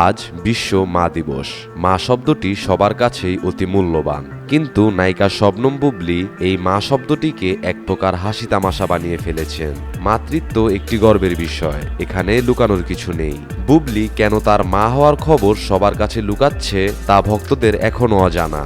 আজ বিশ্ব মা দিবস। মা শব্দটি সবার কাছেই অতি মূল্যবান, কিন্তু নায়িকা শবনম বুবলী এই মা শব্দটিকে এক প্রকার হাসি তামাশা বানিয়ে ফেলেছেন। মাতৃত্ব একটি গর্বের বিষয়, এখানে লুকানোর কিছু নেই। বুবলী কেন তার মা হওয়ার খবর সবার কাছে লুকাচ্ছে তা ভক্তদের এখনও অজানা।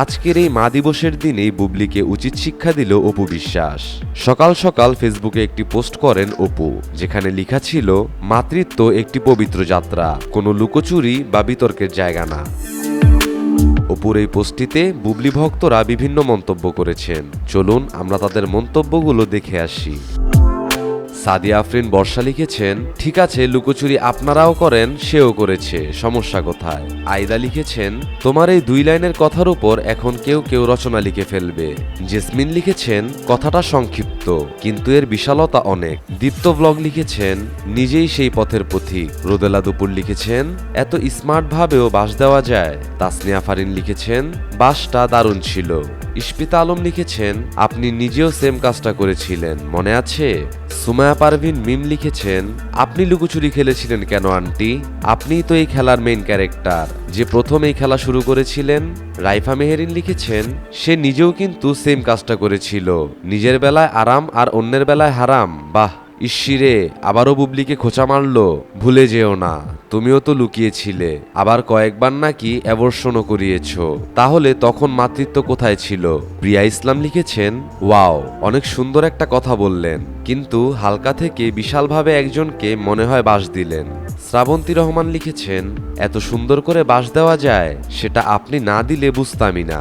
আজকের এই মা দিবসের দিনেই বুবলীকে উচিত শিক্ষা দিল অপু বিশ্বাস। সকাল সকাল ফেসবুকে একটি পোস্ট করেন অপু, যেখানে লেখা ছিল, মাতৃত্ব একটি পবিত্র যাত্রা, কোনো লুকোচুরি বা বিতর্কের জায়গা না। অপুর এই পোস্টটিতে বুবলী ভক্তরা বিভিন্ন মন্তব্য করেছেন। চলুন আমরা তাদের মন্তব্যগুলো দেখে আসি। সাদিয়া আফরিন বর্ষা লিখেছেন, ঠিক আছে, লুকোচুরি আপনারাও করেন, সেও করেছে, সমস্যা কোথায়? আইদা লিখেছেন, তোমার এই 2 লাইনের কথার উপর এখন কেউ কেউ রচনা লিখে ফেলবে। জেসমিন লিখেছেন, কথাটা সংক্ষিপ্ত কিন্তু এর বিশালতা অনেক। দীপ্ত ব্লগ লিখেছেন, নিজেই সেই পথের পথিক। রোদেলা দুপুর লিখেছেন, এত স্মার্ট ভাবেও বাস দেওয়া যায়। তাসনিয়া ফারিন লিখেছেন, বাসটা দারুণ ছিল। ইশপিতা আলম লিখেছেন, আপনি নিজেও সেম কাজটা করেছিলেন, মনে আছে? সুমায়া পারভিন মিম লিখেছেন, আপনি লুকোচুরি খেলেছিলেন কেন আন্টি? আপনিই তো এই খেলার মেইন ক্যারেক্টার, যে প্রথম এই খেলা শুরু করেছিলেন। রাইফা মেহেরিন লিখেছেন, সে নিজেও কিন্তু সেম কাজটা করেছিল, নিজের বেলায় আরাম আর অন্যের বেলায় হারাম। বাহ, ইশ্বিরে, আবারও বুবলীকে খোঁচা মারলো। ভুলে যেও না, তুমিও তো লুকিয়েছিলে, আবার কয়েকবার নাকি অ্যাবর্শনও করিয়েছ। তাহলে তখন মাতৃত্ব কোথায় ছিল? প্রিয়া ইসলাম লিখেছেন, ওয়াও, অনেক সুন্দর একটা কথা বললেন, কিন্তু হালকা থেকে বিশালভাবে একজনকে মনে হয় বাস দিলেন। শ্রাবন্তী রহমান লিখেছেন, এত সুন্দর করে বাস দেওয়া যায়, সেটা আপনি না দিলে বুঝতামই না।